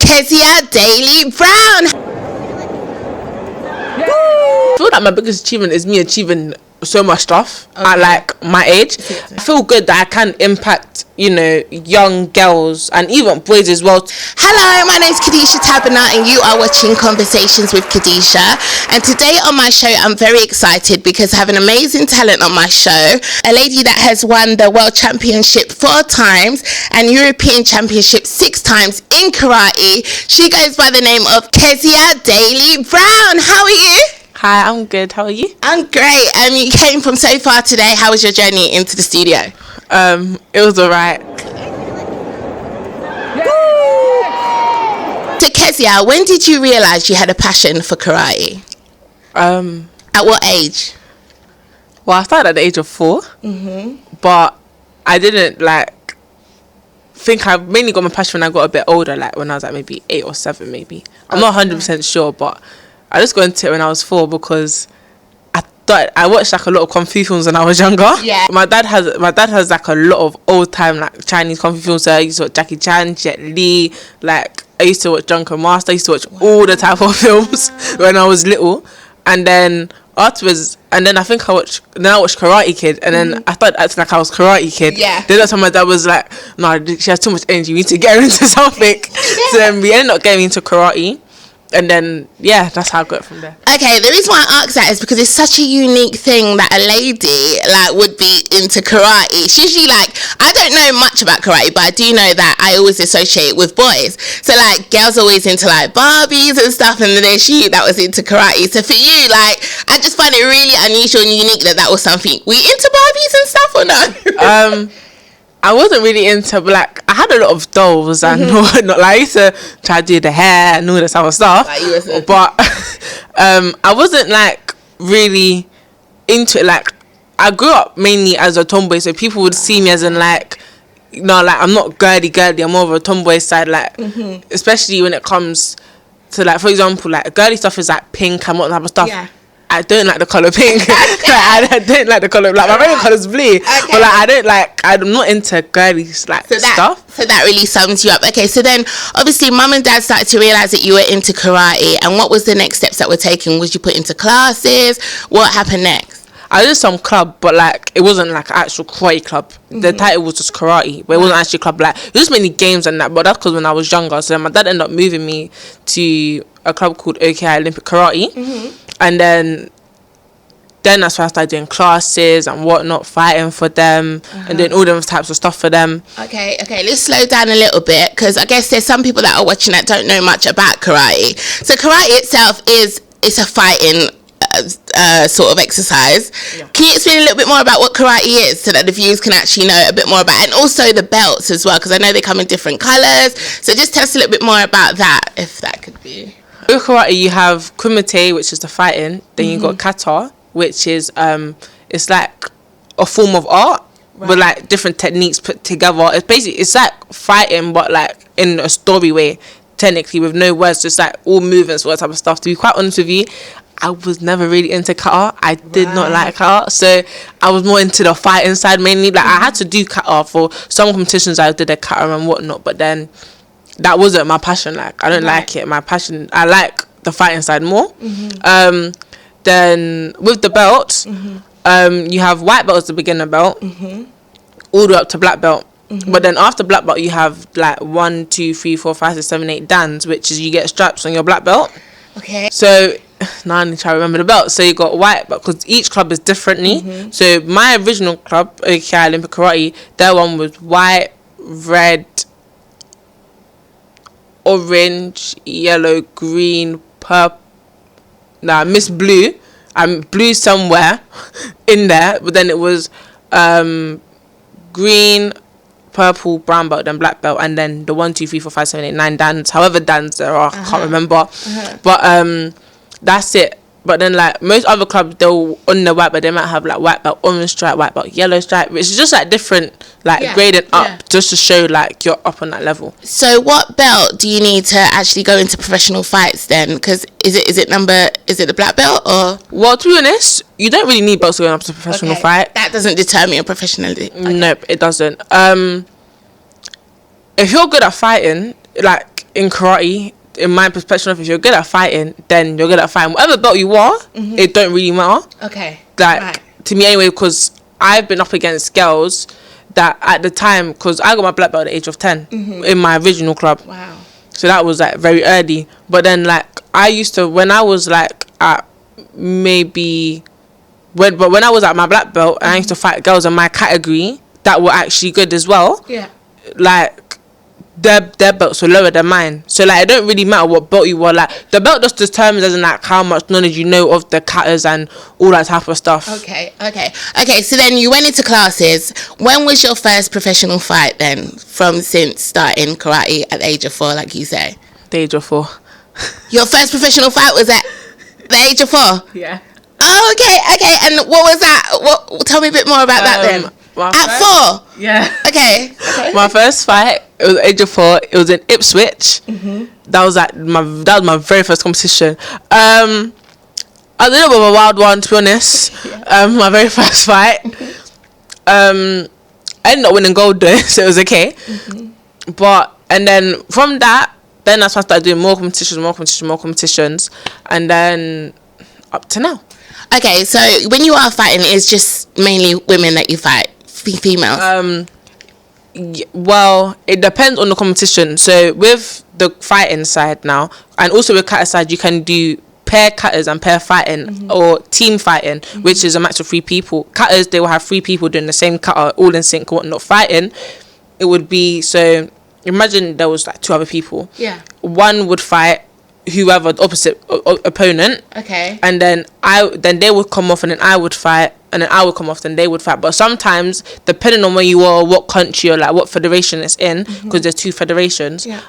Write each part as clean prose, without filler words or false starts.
KEZIAH Daily Brown. I feel like my biggest achievement is me achieving so much stuff at like my age. I feel good that I can impact, you know, young girls and even boys as well. Hello, my name's KADISHA and you are watching Conversations with KADISHA. And today on my show, I'm very excited because I have an amazing talent on my show. A lady that has won the World Championship 4 times and European Championship 6 times in karate. She goes by the name of KEZIAH Daily Brown. How are you? Hi, I'm good. How are you? I'm great. You came from so far today. How was your journey into the studio? It was alright. So KEZIAH, when did you realise you had a passion for karate? At what age? Well, I started at the age of 4, but I didn't think I mainly got my passion when I got a bit older, like when I was like maybe 8 or 7 maybe. I'm not 100% sure, but I just got into it when I was 4 because I watched like a lot of kung fu films when I was younger. Yeah. My dad has like a lot of old time like Chinese kung fu films. So I used to watch Jackie Chan, Jet Li, like I used to watch Drunken Master. I used to watch all the type of films when I was little. And then afterwards, I think I watched Karate Kid, and then I started acting like I was Karate Kid. Yeah. Then that's when my dad was like, "No, she has too much energy. We need to get her into something." So then we ended up getting into karate. And then, yeah, that's how I got it from there. Okay, the reason why I ask that is because it's such a unique thing that a lady would be into karate. It's usually I don't know much about karate, but I do know that I always associate it with boys. So girls always into Barbies and stuff, and then there's you that was into karate. So for you, I just find it really unusual and unique that was something. Were you into Barbies and stuff or no? I wasn't really into I had a lot of dolls and whatnot. I used to try to do the hair and all this other stuff, but I wasn't really into it. I grew up mainly as a tomboy, so people would see me as in I'm not girly. I'm more of a tomboy side, especially when it comes to for example, girly stuff is pink and what type of stuff. Yeah. I don't like the colour pink. I don't like the colour black. My favorite colour is blue. But I'm not into girly stuff. So that really sums you up. Okay, so then obviously mum and dad started to realise that you were into karate, and what was the next steps that were taken? Was you put into classes? What happened next? I did some club, but it wasn't an actual karate club. The title was just karate, but it wasn't actually a club. It was just mainly games and that, but that's because when I was younger. So then my dad ended up moving me to a club called Olympic Karate. And then that's when I started doing classes and whatnot, fighting for them and doing all them types of stuff for them. Okay, let's slow down a little bit, because I guess there's some people that are watching that don't know much about karate. So karate itself it's a fighting sort of exercise. Yeah. Can you explain a little bit more about what karate is so that the viewers can actually know a bit more about it, and also the belts as well, because I know they come in different colours. So just tell us a little bit more about that, if that could be. With karate, you have kumite, which is the fighting. Then you got kata, which is it's like a form of art, but different techniques put together. It's like fighting, but in a story way, technically with no words, just all movements, all that type of stuff. To be quite honest with you, I was never really into kata. I did not like kata, so I was more into the fighting side mainly. I had to do kata for some competitions. I did a kata and whatnot, but then that wasn't my passion. I don't like it. My passion, I like the fighting side more. Then with the belt, you have white belt as the beginner belt, all the way up to black belt. But then after black belt, you have 1, 2, 3, 4, 5, 6, 7, 8 dans, which is you get straps on your black belt. Okay. So now I need to try to remember the belt. So you got white belt, because each club is differently. So my original club, Olympic Karate, their one was white, red, orange, yellow, green, purple. Miss blue. Blue somewhere in there, but then it was green, purple, brown belt, then black belt, and then the 1, 2, 3, 4, 5, 7, 8, 9 dans. However dans there are, I can't remember. But that's it. But then most other clubs, they'll on the white belt, they might have white belt orange stripe, white belt yellow stripe, which is just different grading up, just to show you're up on that level. So what belt do you need to actually go into professional fights then? Because is it the black belt or? Well, to be honest, you don't really need belts to go up to professional fight. That doesn't determine your professionality. Nope, it doesn't. If you're good at fighting, in karate, in my perspective, if you're good at fighting, then you're good at fighting. Whatever belt you are, it don't really matter. Okay. Like, to me anyway, because I've been up against girls that at the time, because I got my black belt at the age of 10 in my original club. Wow. So that was like very early. But then like I used to, when I was like at maybe, when I was at my black belt and I used to fight girls in my category that were actually good as well. Yeah. Like their belts were lower than mine. So like it don't really matter what belt you were. Like the belt just determines as in like how much knowledge you know of the katas and all that type of stuff. Okay. So then you went into classes. When was your first professional fight then? From since starting karate at the age of 4, like you say. The age of 4. Your first professional fight was at the age of 4? Yeah. Oh, okay. And what was that? Tell me a bit more about that then. At 4? Yeah. Okay. My first fight, it was age of 4. It was in Ipswich. That was my very first competition. A little bit of a wild one, to be honest. My very first fight. I ended up winning gold though, so it was okay. And then from that, then that's when I started doing more competitions, and then up to now. Okay, so when you are fighting, it's just mainly women that you fight, females? Well, it depends on the competition. So with the fighting side now, and also with kata side, you can do pair katas and pair fighting or team fighting, which is a match of 3 people. Katas, they will have 3 people doing the same kata, all in sync and whatnot. Fighting, it would be, so imagine there was like 2 other people. Yeah. One would fight whoever the opposite opponent. Okay. And then they would come off, and then I would fight, and then I would come off, then they would fight. But sometimes, depending on where you are, what country or like what federation it's in, because there's 2 federations. Yeah.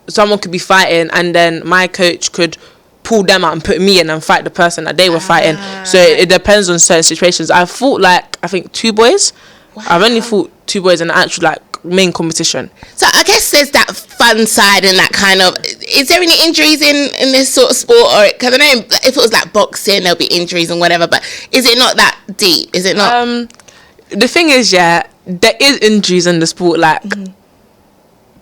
Someone could be fighting, and then my coach could pull them out and put me in and fight the person that they were fighting. So it depends on certain situations. I fought I think 2 boys. Wow. I've only fought 2 boys in the actual main competition. So I guess there's that fun side and that kind of. Is there any injuries in this sort of sport, or because I know if it was like boxing there'll be injuries and whatever, but is it not that deep? Is it not? The thing is, yeah, there is injuries in the sport.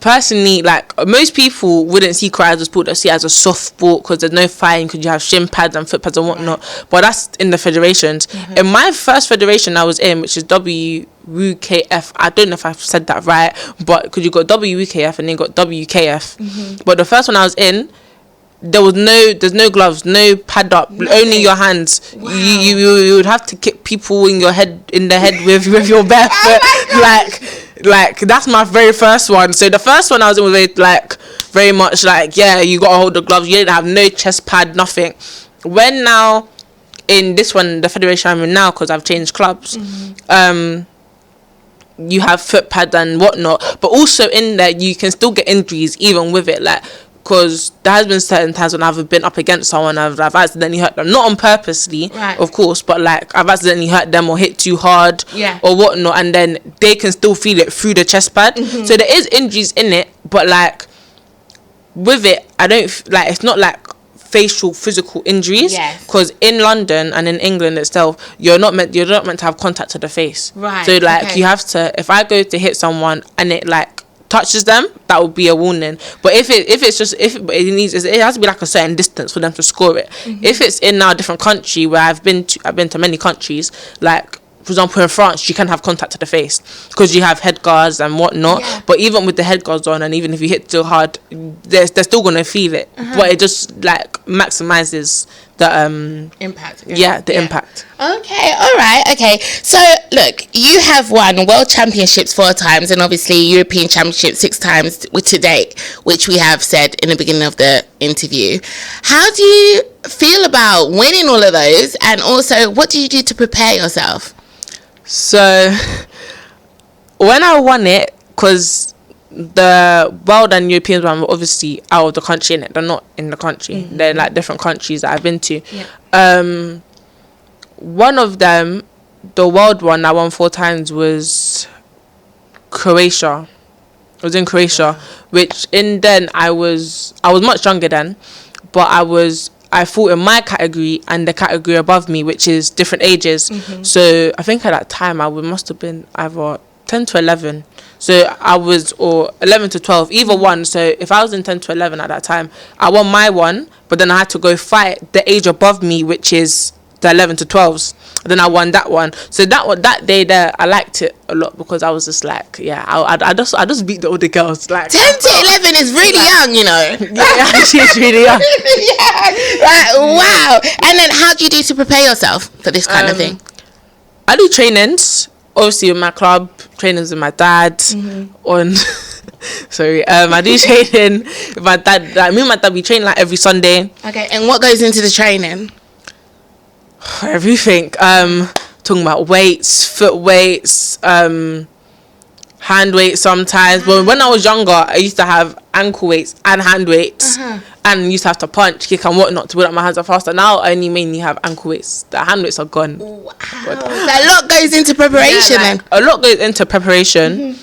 Personally, most people wouldn't see karate as a sport, they see it as a soft sport because there's no fighting, because you have shin pads and foot pads and whatnot. But that's in the federations. In my first federation I was in, which is WUKF, I don't know if I've said that right, but because you got WUKF and then you got WKF. But the first one I was in, there's no gloves, no pad up, only your hands. Wow. You would have to kick people in the head with your bare foot. Like that's my very first one. So the first one I was in was very much you gotta hold the gloves. You didn't have no chest pad, nothing. When now in this one, the federation I'm in now, because I've changed clubs, you have foot pads and whatnot, but also in there you can still get injuries even with it, because there has been certain times when I've been up against someone, I've accidentally hurt them, not on purposely, of course, but I've accidentally hurt them or hit too hard, or whatnot, and then they can still feel it through the chest pad. So there is injuries in it, but with it, I don't it's not facial physical injuries, because in London and in England itself, you're not meant to have contact to the face, right? So you have to, if I go to hit someone and it touches them, that would be a warning. But it has to be a certain distance for them to score it. If it's in now a different country where I've been to many countries, for example in France, you can have contact to the face because you have head guards and whatnot, but even with the head guards on, and even if you hit too hard, they're still gonna feel it, but it just maximizes the impact. Impact. Okay, all right, okay. So look, you have won world championships 4 times and obviously European championships 6 times to date, which we have said in the beginning of the interview. How do you feel about winning all of those, and also what do you do to prepare yourself? So when I won it, because the world and Europeans one were obviously out of the country, in it, they're not in the country, they're different countries that I've been to. One of them, the world one I won 4 times, was Croatia. I was in Croatia, which then I was much younger then, but I fought in my category and the category above me, which is different ages. So I think at that time I must have been either 10 to 11. So I was, or 11 to 12, either one. So if I was in 10 to 11 at that time, I won my one, but then I had to go fight the age above me, which is the 11 to 12s. Then I won that one. So that day there, I liked it a lot because I was just like, yeah, I just beat the older girls. Like 10 to 11 is really young, you know. Yeah, actually, it's really young. Yeah, like, wow. And then how do you do to prepare yourself for this kind of thing? I do trainings, obviously with my club, trainings with my dad. On sorry, I do training with my dad. Like me and my dad, we train like every Sunday. Okay, and what goes into the training? Everything. Talking about weights, foot weights, hand weights sometimes. But when I was younger, I used to have ankle weights and hand weights, and used to have to punch, kick, and whatnot to build up my hands up faster. Now I only mainly have ankle weights. The hand weights are gone. Wow. So a lot goes into preparation, then. A lot goes into preparation.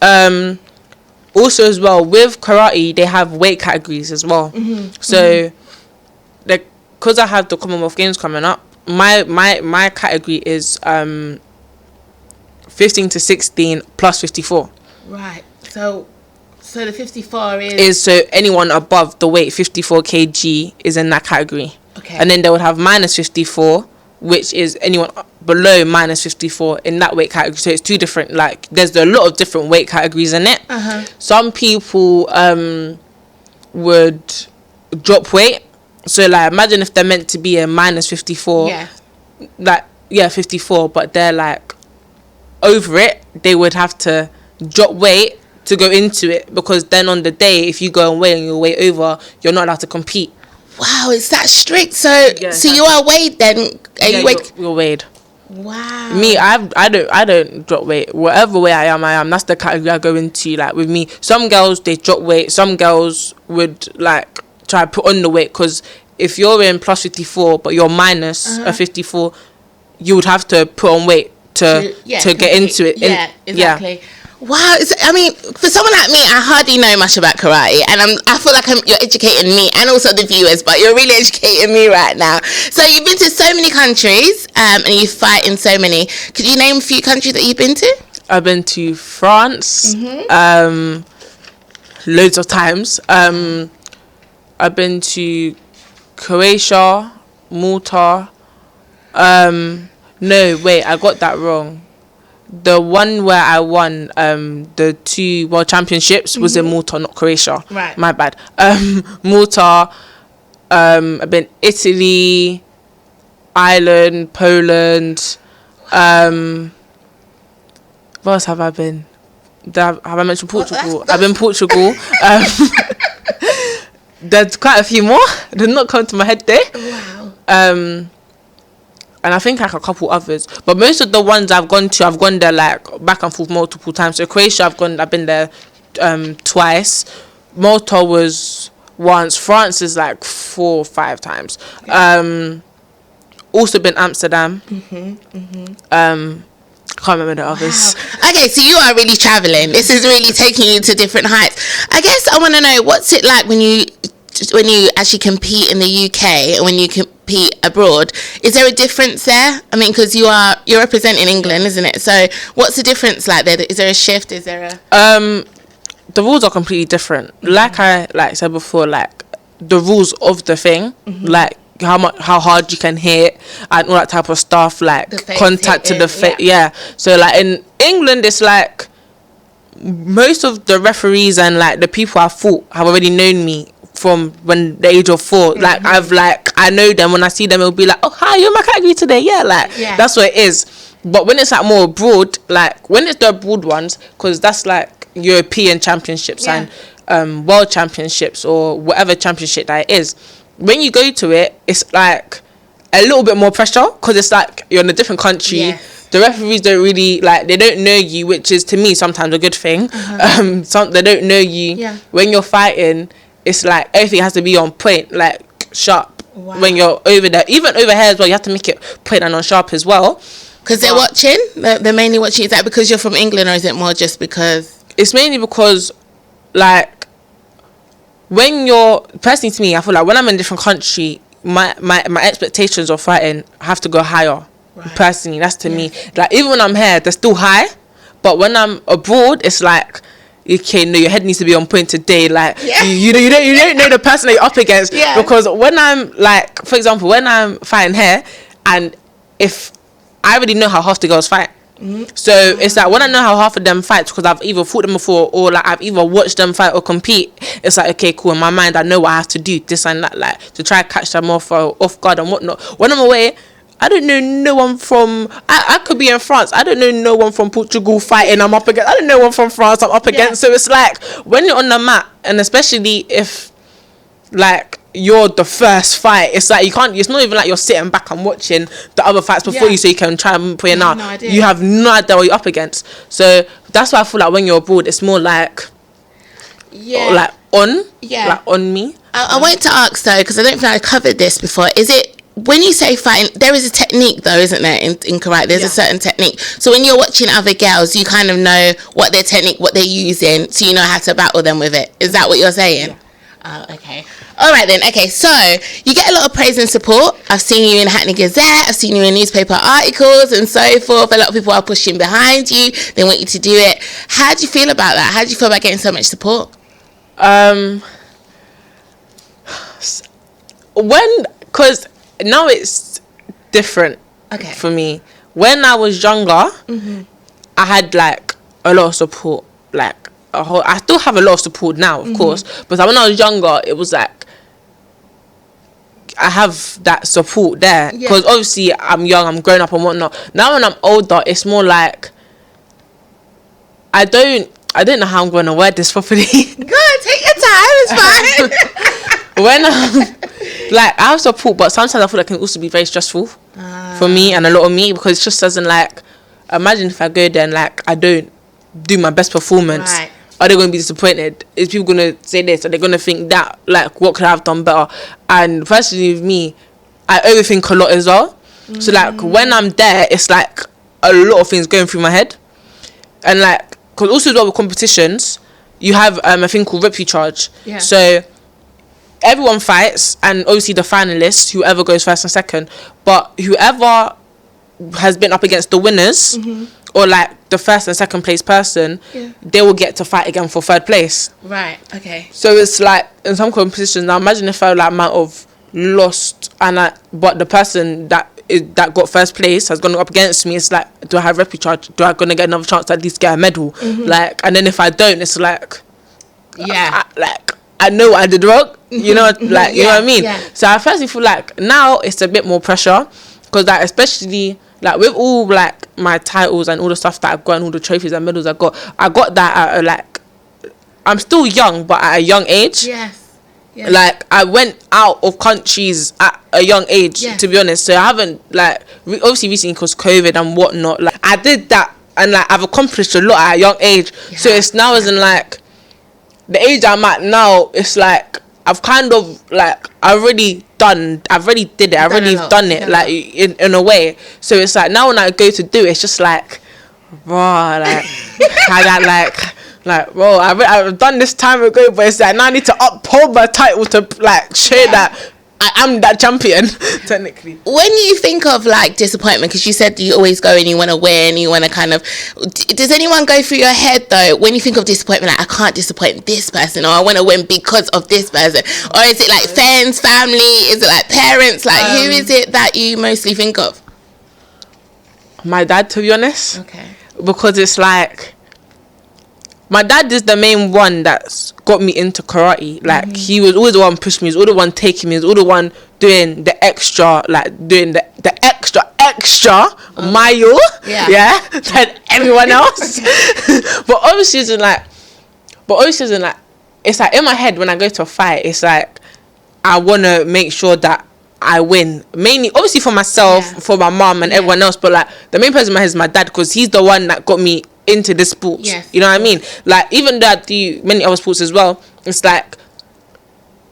Also as well with karate, they have weight categories as well. So, because I have the Commonwealth Games coming up, my category is 15 to 16 plus 54. Right. So the 54 is so anyone above the weight 54 kg is in that category. Okay. And then they would have minus 54, which is anyone below minus 54 in that weight category. So it's two different, like there's a lot of different weight categories in it. Some people would drop weight. So like imagine if they're meant to be a minus 54, 54, but they're like over it, they would have to drop weight to go into it, because then on the day if you go and weigh and you're way over, you're not allowed to compete. Wow, it's that strict. So you are weighed then? You're weighed. Wow. Me, I don't drop weight. Whatever way I am. That's the category I go into. Like with me, some girls they drop weight. Some girls would like try to put on the weight, because if you're in plus 54 but you're minus a 54, you would have to put on weight to get into it. Yeah, exactly. Wow, I mean, for someone like me, I hardly know much about karate, and I feel like you're educating me and also the viewers, but you're really educating me right now. So you've been to so many countries, and you fight in so many. Could you name a few countries that you've been to? I've been to France, loads of times. I've been to Croatia, Malta. No, wait, I got that wrong. The one where I won the 2 world championships was in Malta, not Croatia. Right. My bad. Malta. I've been Italy, Ireland, Poland. Where else have I been? Have I mentioned Portugal? I've been Portugal. There's quite a few more. They're not coming to my head there. Wow. And I think like a couple others, but most of the ones I've gone there like back and forth multiple times. So Croatia, I've been there twice. Malta was once. France is like 4 or 5 times. Also been Amsterdam. Can't remember the others. Wow. Okay, so you are really traveling. This is really taking you to different heights. I guess I want to know, what's it like when you actually compete in the UK and when you compete abroad? Is there a difference there? I mean, because you're representing England, isn't it? So what's the difference like there? Is there a shift? Is there a the rules are completely different. Like I said before, like the rules of the thing, like how hard you can hit and all that type of stuff, like contact to the face. Yeah. So like in England, it's like most of the referees and like the people I've fought have already known me from when the age of 4. Like I know them. When I see them, it'll be like, oh hi, you're in my category today. That's what it is. But when it's like more abroad, like when it's the abroad ones, because that's like European championships and world championships or whatever championship that it is, when you go to it, it's like a little bit more pressure, because it's like you're in a different country. The referees don't really they don't know you, which is to me sometimes a good thing. They don't know you. When you're fighting, it's like everything has to be on point, like sharp. When you're over there, even over here as well, you have to make it point and on sharp as well, because they're watching. They're mainly watching. Is that because you're from England, or is it more just because? It's mainly because like when you're, personally to me, I feel like when I'm in a different country, my expectations of fighting have to go higher. Personally, that's to me. Like even when I'm here, they're still high, But when I'm abroad, it's like, okay, no, your head needs to be on point today. Like, you don't know the person that you're up against. Yeah. Because when I'm like, for example, when I'm fighting here, and if I already know how half the girls fight. So it's like when I know how half of them fight, because I've either fought them before or like I've either watched them fight or compete, it's like, okay, cool, in my mind I know what I have to do, this and that, like to try and catch them off guard and whatnot. When I'm away, I don't know no one from I could be in France, I don't know no one from Portugal fighting I'm up against, I don't know no one from France I'm up against. So it's like when you're on the mat, and especially if like you're the first fight, it's like you can't, it's not even like you're sitting back and watching the other fights before you, so you can try and put it out. You have no idea what you're up against. So that's why I feel like when you're abroad, it's more like like on me. I wanted to ask though, because I don't think I covered this before, is it when you say fighting, there is a technique though, isn't there, in karate? There's a certain technique. So when you're watching other girls, you kind of know what their technique, what they're using, so you know how to battle them with it. Is that what you're saying? Oh, okay. All right then. Okay, so you get a lot of praise and support. I've seen you in Hackney Gazette. I've seen you in newspaper articles and so forth. A lot of people are pushing behind you. They want you to do it. How do you feel about that? How do you feel about getting so much support? Because now it's different for me. When I was younger, I had like a lot of support, like I still have a lot of support now, of course, but when I was younger, it was like I have that support there, because obviously I'm young, I'm growing up and whatnot. Now when I'm older, it's more like I don't know how I'm going to word this properly. Good, take your time, it's fine. When like I have support, but sometimes I feel like it can also be very stressful for me and a lot of me, because it just doesn't, like, imagine if I go there and like I don't do my best performance. Right. Are they going to be disappointed? Is people going to say this? Are they going to think that? Like, what could I have done better? And personally with me, I overthink a lot as well. So like when I'm there, it's like a lot of things going through my head. And like, because also as well with competitions, you have a thing called rep charge. Yeah. So everyone fights, and obviously the finalists, whoever goes first and second, but whoever has been up against the winners, or like the first and second place person, they will get to fight again for third place. Right. Okay. So it's like in some competitions, now imagine if I like might have lost, but the person that got first place has gone up against me. It's like, do I have rep charge? Do I gonna get another chance to at least get a medal? Like, and then if I don't, it's like, I know what I did wrong. You know, like you know what I mean. So I firstly feel like now it's a bit more pressure, because like especially like with all like my titles and all the stuff that I've got and all the trophies and medals I got that at like, I'm still young, but at a young age. Yes. Like I went out of countries at a young age, to be honest. So I haven't like obviously recently because COVID and whatnot. Like I did that, and like I've accomplished a lot at a young age. So it's now isn't like the age I'm at now. It's like I've kind of like I've already did it. I've already done it, like in a way. So it's like now when I go to do it, it's just like, bro, like I got like bro, I've done this time ago, but it's like now I need to uphold my title to like show that I am that champion, technically. When you think of like disappointment, because you said you always go and you want to win, you want to kind of, does anyone go through your head though when you think of disappointment, like I can't disappoint this person, or I want to win because of this person? Or is it like friends, family, is it like parents, like who is it that you mostly think of? My dad, to be honest. Okay. Because it's like, my dad is the main one that's got me into karate. Like, he was always the one pushing me, he was always the one taking me, he was always the one doing the extra, like, doing the extra mile, than everyone else. But obviously, it's like, it's like, in my head, when I go to a fight, it's like, I want to make sure that I win. Mainly, obviously, for myself, for my mom and everyone else, but, like, the main person in my head is my dad, because he's the one that got me into this sports. You know what I mean? Like, even though I do many other sports as well, it's like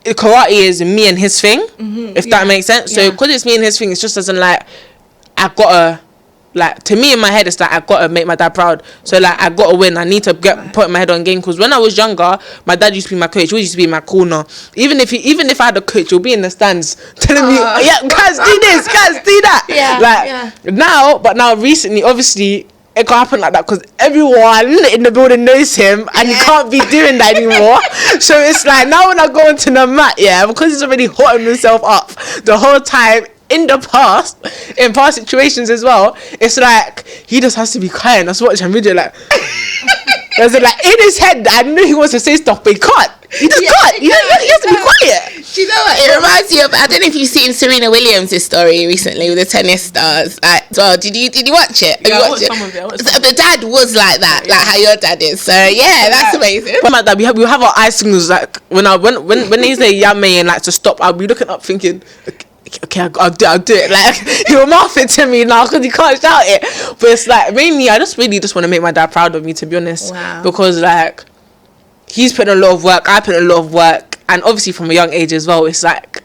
karate is me and his thing, if that makes sense. So because it's me and his thing, it just doesn't like I gotta, like, to me in my head it's like I gotta make my dad proud. So like I gotta win, I need to put my head on game. Because when I was younger, my dad used to be my coach, he used to be in my corner. Even if I had a coach, he'll be in the stands telling me, guys do this, guys do that. Now recently, obviously, it can't happen like that because everyone in the building knows him and he can't be doing that anymore. So it's like now when I go into the mat, because he's already hotting himself up the whole time in past situations as well, it's like he just has to be quiet. I was watching a video like there's like in his head I knew he wants to say stuff but he can't. He just can't. He has to be quiet. Do you know what? It reminds me of, I don't know if you've seen Serena Williams' story recently with the tennis stars. Well, did you watch it? Yeah, I watched some of it. So the dad was like that, like how your dad is. So yeah, that's amazing. But like that, we have our eye signals. Like when they say yummy and like to stop, I'll be looking up thinking, okay, I'll do it. Like he'll mouth it to me now because he can't shout it. But it's like mainly, I just really just want to make my dad proud of me, to be honest. Wow. Because like he's put in a lot of work, I put in a lot of work, and obviously from a young age as well. It's like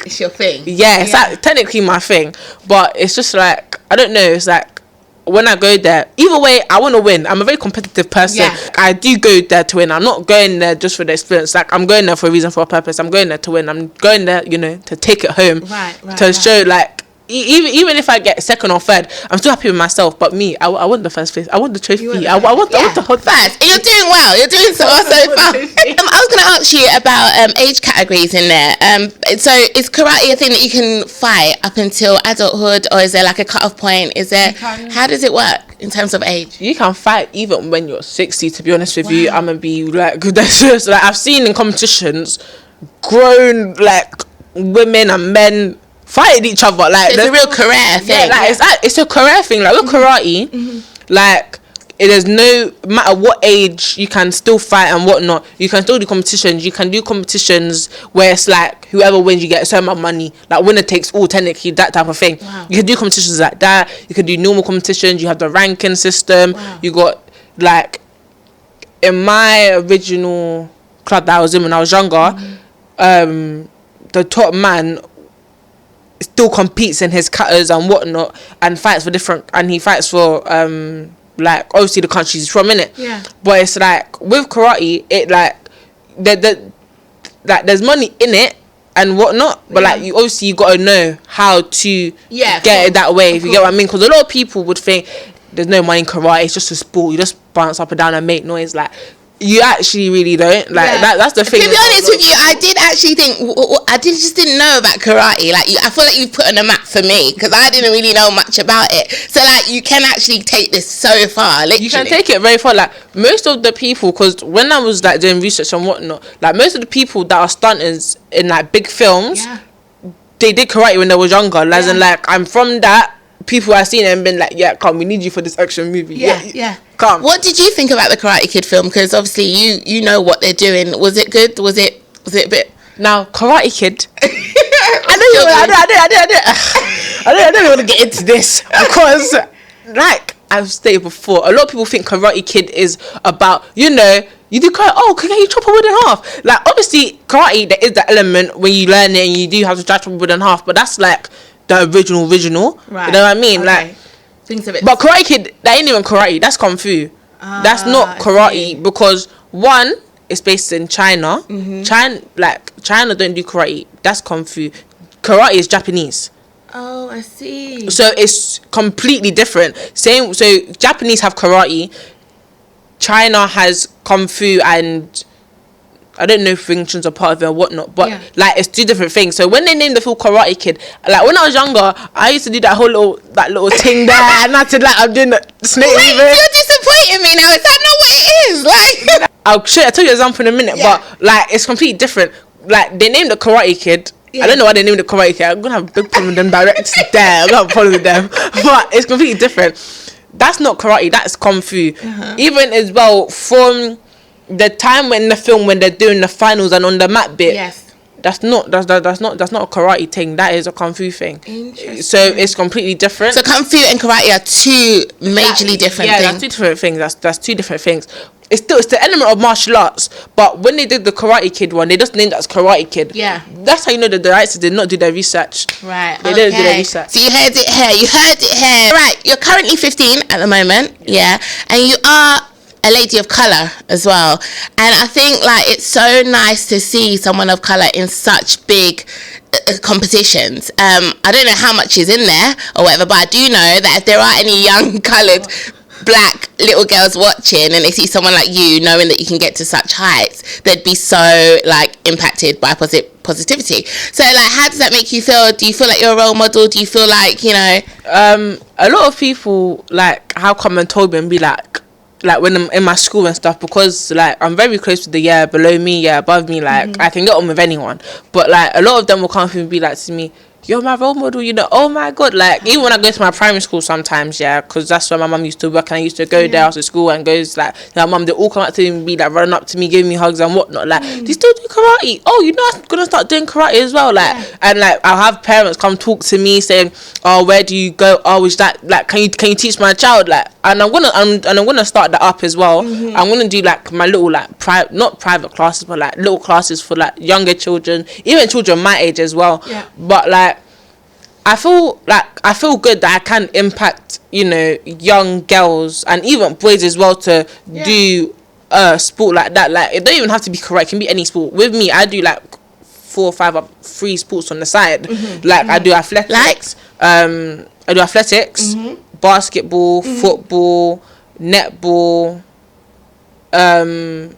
it's your thing. Yeah, it's like technically my thing, but it's just like I don't know. It's like when I go there, either way, I want to win. I'm a very competitive person. Yeah. I do go there to win. I'm not going there just for the experience. Like I'm going there for a reason, for a purpose. I'm going there to win. I'm going there, to take it home. Right. To show like. Even if I get second or third, I'm still happy with myself. But me, I want the first place. I want the trophy. I want the whole first. And you're doing well. You're doing so far. I was going to ask you about age categories in there. So is karate a thing that you can fight up until adulthood, or is there like a cut-off point? How does it work in terms of age? You can fight even when you're 60. To be honest with you, I'm gonna be like serious. Like I've seen in competitions, grown like women and men fighting each other. Like it's a real career thing. Yeah, like it's a career thing. Like with karate, like there's no matter what age, you can still fight and whatnot. You can still do competitions. You can do competitions where it's like whoever wins, you get a certain amount of money. Like winner takes all, technically, that type of thing. Wow. You can do competitions like that. You can do normal competitions. You have the ranking system. Wow. You got like in my original club that I was in when I was younger, the top man still competes in his katas and whatnot and fights for different, and he fights for like obviously the countries he's from, innit? Yeah. But it's like with karate, it like there's money in it and whatnot, but like you obviously gotta know how to get it that way, if you get what I mean, because a lot of people would think there's no money in karate, it's just a sport, you just bounce up and down and make noise. Like you actually really don't. Like that's the thing. To be honest with you, I did actually think just didn't know about karate. Like I feel like you put on a map for me because I didn't really know much about it. So like you can actually take this so far. Literally. You can take it very far. Like most of the people, because when I was like doing research and whatnot, like most of the people that are stunters in like big films, they did karate when they was younger. As in like I'm from that. People I've seen and been like, yeah, come, we need you for this action movie. Yeah. Come. What did you think about the Karate Kid film? Because obviously you know what they're doing. Was it good? Was it a bit? Now, Karate Kid. I don't want to get into this because, like I've stated before, a lot of people think Karate Kid is about, you do karate, oh, can you chop a wood in half? Like, obviously, karate, there is that element when you learn it and you do have to chop a wood in half, but that's like the original. Right. You know what I mean? Okay. Like, things a bit. But Karate Kid, that ain't even karate. That's kung fu. That's not karate because one, it's based in China. China don't do karate. That's kung fu. Karate is Japanese. Oh, I see. So it's completely different. So Japanese have karate. China has kung fu, and I don't know if Wing Chun's a part of it or whatnot, but like it's two different things. So when they named the film Karate Kid, like when I was younger, I used to do that little thing there, and I said like I'm doing the snake. Wait, you're disappointing me now. Is that not what it is? Like, I'll tell you an example in a minute, but like it's completely different. Like they named the Karate Kid. I don't know why they named the Karate Kid. I'm gonna have a big problem with them directors there. I'm gonna have a problem with them, but it's completely different. That's not karate. That's kung fu. Even as well from the time when the film when they're doing the finals and on the mat bit, that's not a karate thing. That is a kung fu thing. So it's completely different. So kung fu and karate are two majorly different things. Yeah, that's two different things. That's two different things. It's the element of martial arts, but when they did the Karate Kid one, they just named it as Karate Kid. Yeah, that's how you know that the directors did not do their research. Right, they didn't do their research. So you heard it here. Right, you're currently 15 at the moment. Yeah, and you are a lady of color as well, and I think like it's so nice to see someone of color in such big competitions. I don't know how much is in there or whatever, but I do know that if there are any young colored black little girls watching and they see someone like you knowing that you can get to such heights, they'd be so like impacted by positivity. So like, how does that make you feel? Do you feel like you're a role model? Do you feel like, you know, a lot of people like have come and told me and be like when I'm in my school and stuff, because like I'm very close to the year below me, year above me, like I can get on with anyone, but like a lot of them will come and be like to me, you're my role model, you know. Oh my god, like even when I go to my primary school sometimes, yeah, because that's where my mum used to work and I used to go there after school and goes like, my mum, they all come up to me and be like running up to me, giving me hugs and whatnot, like do you still do karate? Oh, you know, I'm gonna start doing karate as well, like and like I'll have parents come talk to me saying, oh, where do you go? Oh, is that like, can you teach my child? Like, and I'm gonna start that up as well. I'm gonna do like my little like not private classes, but like little classes for like younger children, even children my age as well. But like I feel good that I can impact, you know, young girls and even boys as well to do sport like that. Like it don't even have to be karate, it can be any sport. With me, I do like 4 or 5 free sports on the side. Like I do athletics, basketball, football, netball. I'm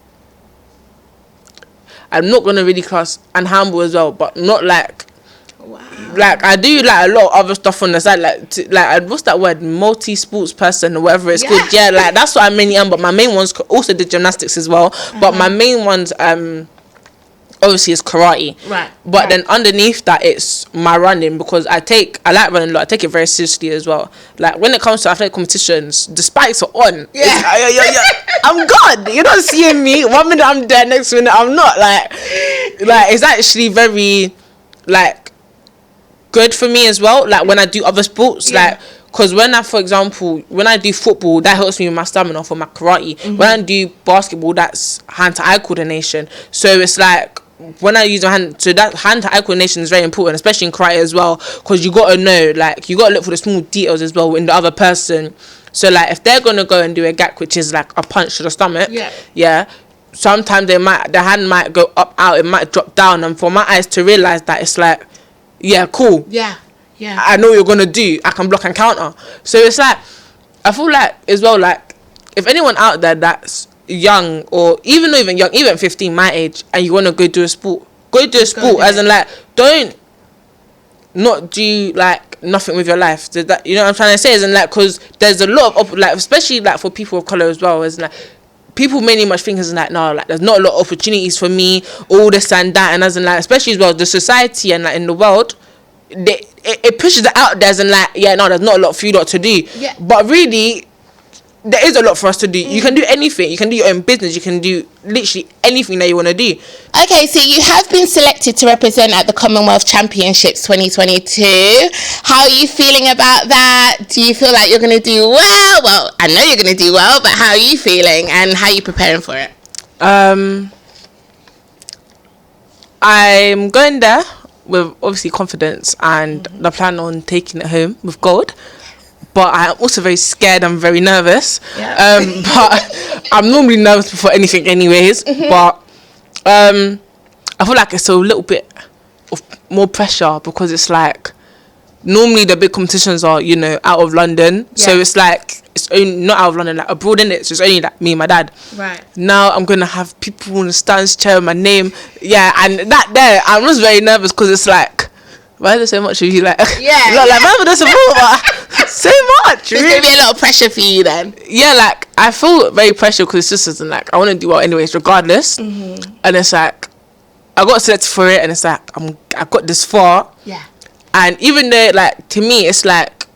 not gonna really class and handball as well, but not like. Like I do like a lot of other stuff on the side, like what's that word, multi-sports person or whatever it's called. Yeah, like that's what I mainly am. But my main ones also did gymnastics as well. But my main ones obviously is karate. But then underneath that it's my running, because I like running a lot. I take it very seriously as well. Like when it comes to athletic competitions, the spikes are on. I'm gone. You're not seeing me. 1 minute I'm there, next minute I'm not. Like it's actually very like good for me as well, like when I do other sports, like because when I, for example, when I do football, that helps me with my stamina for my karate. When I do basketball, that's hand-to-eye coordination, so it's like when I use my hand, so that hand-to-eye coordination is very important, especially in karate as well, because you got to know, like you got to look for the small details as well in the other person. So like if they're gonna go and do a gak, which is like a punch to the stomach, sometimes the hand might go up, out, it might drop down, and for my eyes to realize that, it's like, yeah, cool. I know what you're gonna do. I can block and counter. So it's like, I feel like as well, like if anyone out there that's young, or even not even young, even 15, my age, and you wanna go do a sport, as in like, don't not do like nothing with your life. That, you know what I'm trying to say? Is in like, because there's a lot of like, especially like for people of color as well, is like, people mainly much think as in like, no, like there's not a lot of opportunities for me, all this and that, and as in like, especially as well, the society and like in the world, it pushes it out there as in like, yeah, no, there's not a lot for you lot to do. But really, there is a lot for us to do. You can do anything. You can do your own business. You can do literally anything that you want to do. Okay, so you have been selected to represent at the Commonwealth Championships 2022. How are you feeling about that? Do you feel like you're going to do well? Well, I know you're going to do well, but how are you feeling and how are you preparing for it? I'm going there with obviously confidence and the plan on taking it home with gold. But I'm also very scared. I'm very nervous. But I'm normally nervous before anything anyways. But I feel like it's a little bit of more pressure, because it's like, normally the big competitions are, you know, out of London. So it's like, it's only not out of London, like abroad, in it. So it's only like me and my dad. Now I'm going to have people in the stands cheering my name. And that there, I'm just very nervous, because it's like, why is there so much of you? Like, like, there's so much. There's going to be a lot of pressure for you then. Like, I feel very pressure, because it's just isn't like, I want to do well anyways, regardless. And it's like, I got selected for it, and it's like, I got this far. And even though, like, to me, it's like,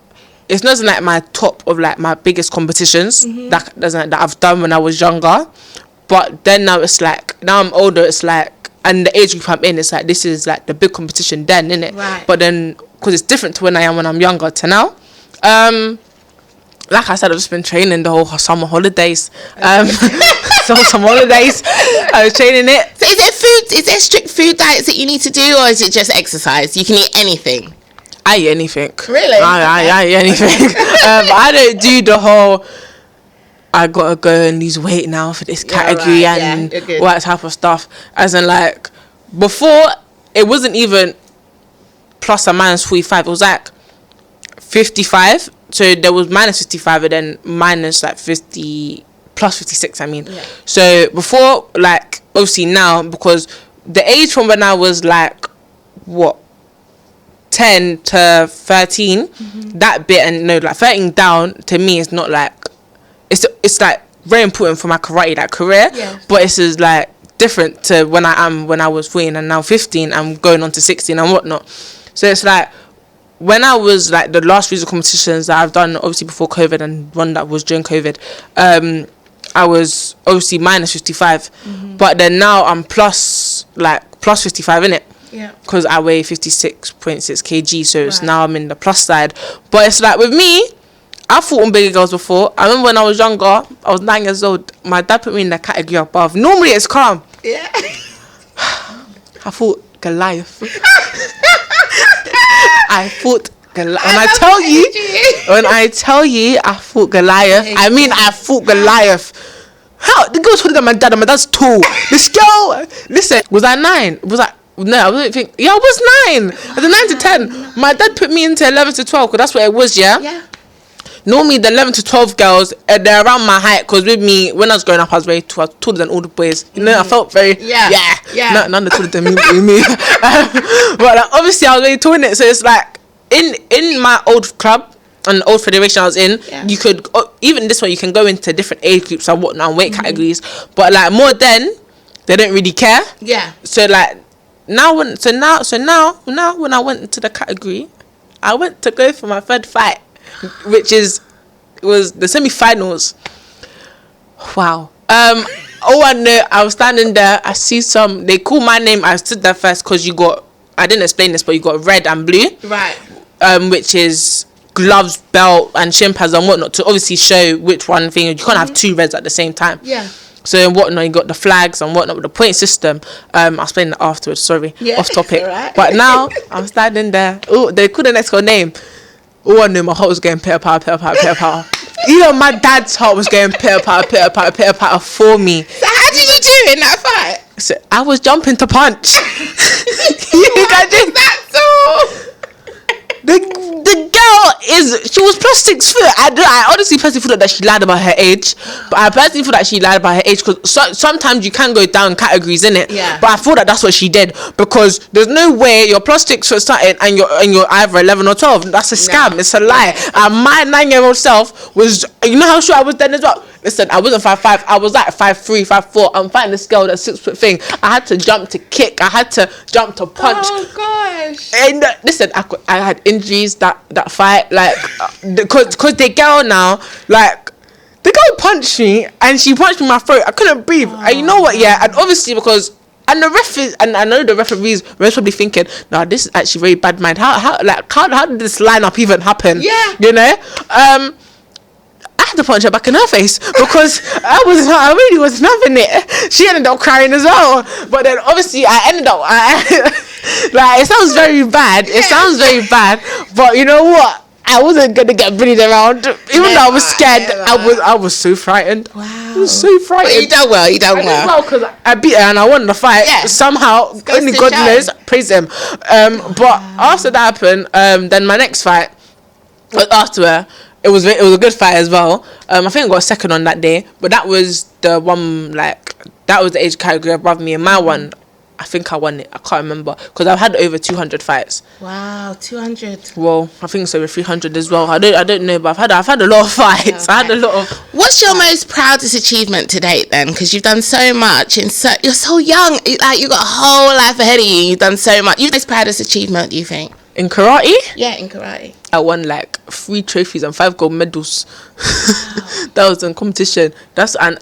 it's not like my top of like my biggest competitions that I've done when I was younger. But then now it's like, now I'm older, it's like, and the age group I'm in, it's like, this is like the big competition then, innit? But then, because it's different to when I'm younger to now. Like I said, I've just been training the whole summer holidays. Some holidays, I was training it. So is there strict food diets that you need to do, or is it just exercise? You can eat anything? I eat anything. Really? I eat anything. I don't do the whole, I gotta go and lose weight now for this category and all that type of stuff. As in, like, before, it wasn't even plus or minus 45. It was like 55 so there was minus 55 and then minus like 50 plus 56. I mean, Yeah. so before, like, obviously now, because the age from when I was like what 10 to 13, that bit, and no, like 13 down to me is not like, it's like very important for my karate like career, but it's just like different to when I was 14 and now 15, I'm going on to 16 and whatnot. So it's like when I was like the last physical competitions that I've done, obviously before COVID and one that was during COVID, I was obviously minus 55, but then now I'm plus 55 in it. Yeah. Because I weigh 56.6 kg, so it's now I'm in the plus side. But it's like with me, I fought on bigger girls before. I remember when I was younger, I was 9 years old. My dad put me in the category above. Normally it's calm. Yeah. I fought Goliath. I fought Goliath. When I tell you, I fought Goliath. I mean, I fought Goliath. How the girl's taller than my dad, and my dad's tall. This girl, listen, was I 9? No, I wasn't think. Yeah, I was 9. I was 9 to 10. My dad put me into 11 to 12 because that's what it was. Yeah. Normally the 11 to 12 girls, they're around my height, because with me, when I was growing up, I was very tall, taller than all the boys. You know, I felt very none taller than me. But like, obviously I was very tall in it, so it's like in my old club and old federation I was in, you could even this one you can go into different age groups and whatnot and weight categories, but like more then they don't really care. So like now when I went into the category, I went to go for my third fight, which was the semi-finals. Wow. All I know, I was standing there, I see they call my name, I stood there first because I didn't explain this, but you got red and blue. Right. Which is gloves, belt, and shin pads and whatnot, to obviously show which one thing. You can't have two reds at the same time. Yeah. So and whatnot, you got the flags and whatnot with the point system. I'll explain that afterwards, sorry. Yeah. Off topic. Right. But now, I'm standing there. Oh, they couldn't ask her name. Oh, I knew my heart was going pitter-patter. Even my dad's heart was going pitter-patter for me. So how did you do in that fight? So I was jumping to punch. That's all. The girl she was plus 6 foot. I honestly personally thought that she lied about her age, but I personally thought that she lied about her age because sometimes you can go down categories in it. Yeah. But I thought that that's what she did, because there's no way you're plus 6 foot starting and you're either 11 or 12. That's a scam. No. It's a lie. And my 9-year-old self was, you know how short I was then as well. Listen, I wasn't 5'5", I was like 5'3", 5'4". I'm fighting this girl, that 6 foot thing. I had to jump to kick. I had to jump to punch. Oh gosh! And listen, I had injuries that fight, like, because the girl now, like, the girl punched me and she punched me in my throat. I couldn't breathe. And you know what? Yeah, and obviously because. And the ref and I know the referees were probably thinking, no, this is actually very bad mind. How did this lineup even happen? Yeah. You know? I had to punch her back in her face because I really was loving it. She ended up crying as well. But then obviously I ended up like, it sounds very bad. It sounds very bad. But you know what? I wasn't gonna get bullied around. Even though I was scared, I was so frightened. Wow. I was so frightened. But you done well. I did well because I beat her and I won the fight. Yeah. Somehow, only God knows. Praise him. But after that happened, then my next fight was after her. It was a good fight as well. I think I got a second on that day, but that was the one, like, that was the age category above me. And my one, I think I won it. I can't remember because I've had over 200 fights. Wow, 200. Well, I think so with 300 as well. I don't know, but I've had a lot of fights. Okay. I had a lot of. What's your most proudest achievement to date then? Because you've done so much and you're so young. Like, you got a whole life ahead of you. You've done so much. Your most proudest achievement, do you think? In karate? Yeah, in karate. I won like 3 trophies and 5 gold medals. Wow. That was in competition. That's and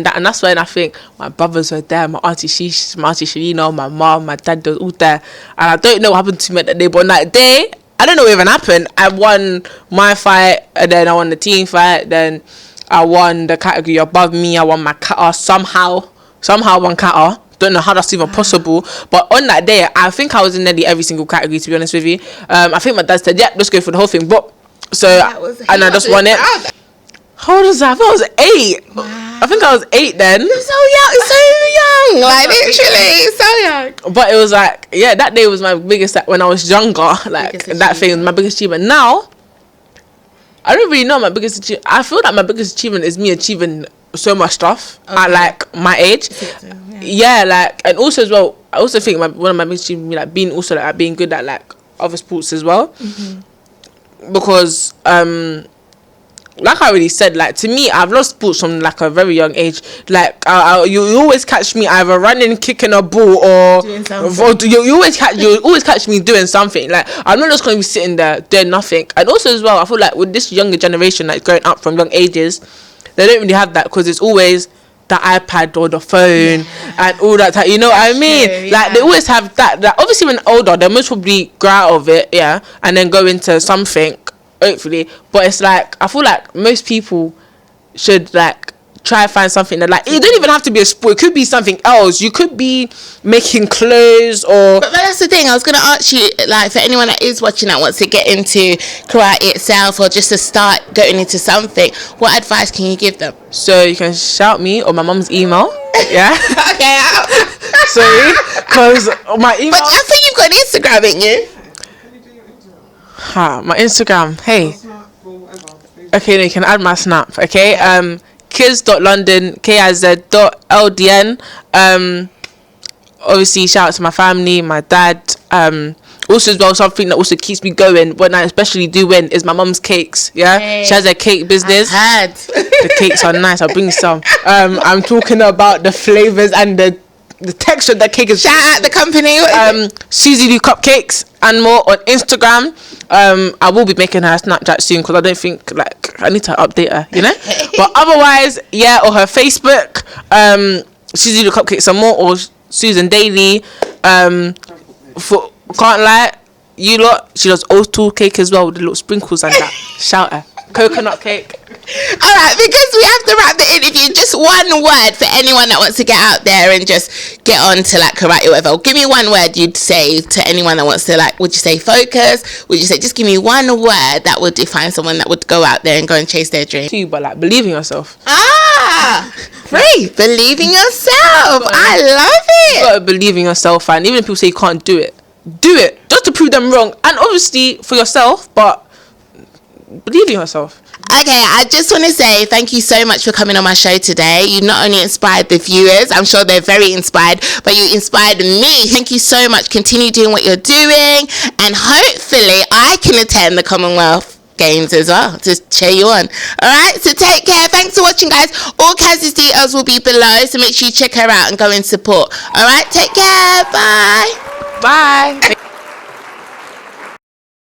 that's when I think my brothers were there, my auntie Serena, my mom, my dad, they were all there. And I don't know what happened to me that day, but on that day, I don't know what even happened. I won my fight, and then I won the team fight, then I won the category above me, I won my kata somehow I won kata. Don't know how that's even possible, but on that day I think I was in nearly every single category, to be honest with you. I think my dad said, yeah, let's go for the whole thing, but and I just won it. How old was I? I thought I was 8. Wow. I think I was 8 then. You're so young, like literally so young. But it was like, yeah, that day was my biggest, when I was younger, like that thing was my biggest achievement. Now I don't really know my biggest achievement. I feel like my biggest achievement is me achieving so much stuff at like my age. Yeah, like, and also as well, I also think one of my biggest achievements, like being also like being good at like other sports as well, because like I already said, like to me, I've loved sports from like a very young age. Like you always catch me either running, kicking a ball, or you always catch me doing something. Like I'm not just gonna be sitting there doing nothing. And also as well, I feel like with this younger generation, like growing up from young ages, they don't really have that because it's always the iPad or the phone and all that. You know what I mean? True, like they always have that. Like obviously when older, they most probably grow out of it, and then go into something. Hopefully, but it's like I feel like most people should like try to find something that, like, it don't even have to be a sport. It could be something else. You could be making clothes or. But that's the thing. I was gonna ask you, like, for anyone that is watching that wants to get into karate itself or just to start going into something, what advice can you give them? So you can shout me or my mum's email. Yeah. Okay. Sorry, because my email. But I think you've got an Instagram, ain't you? My Instagram. Hey. Okay, then you can add my snap. Okay. Kiz.London, KIZ.LDN. Obviously, shout out to my family, my dad. Also as well, something that also keeps me going when I especially do win is my mum's cakes. Yeah, hey, she has a cake business. The cakes are nice. I'll bring you some. I'm talking about the flavors and the texture of that cake is. Shout out the company. Susie do cupcakes and more on Instagram. I will be making her a Snapchat soon because I don't think, like, I need to update her, you know. But otherwise, or her Facebook. Susie do cupcakes and more, or Susan DALEY. For can't lie, you lot, she does old tool cake as well with the little sprinkles and that. Shout her. Coconut cake. Alright, because we have to wrap the interview, just one word for anyone that wants to get out there and just get on to like karate or whatever. Give me one word you'd say to anyone that wants to, like, would you say focus? Would you say, just give me one word that would define someone that would go out there and go and chase their dream? But like, believe in yourself. Believe in yourself. I love it. You gotta believe in yourself, and even if people say you can't do it, do it just to prove them wrong, and obviously for yourself, but believe in yourself. Okay, I just want to say thank you so much for coming on my show today. You not only inspired the viewers, I'm sure they're very inspired, but you inspired me. Thank you so much. Continue doing what you're doing, and hopefully I can attend the Commonwealth Games as well to cheer you on. Alright, so take care. Thanks for watching, guys. All KEZIAH's details will be below, so make sure you check her out and go and support. Alright, take care. Bye.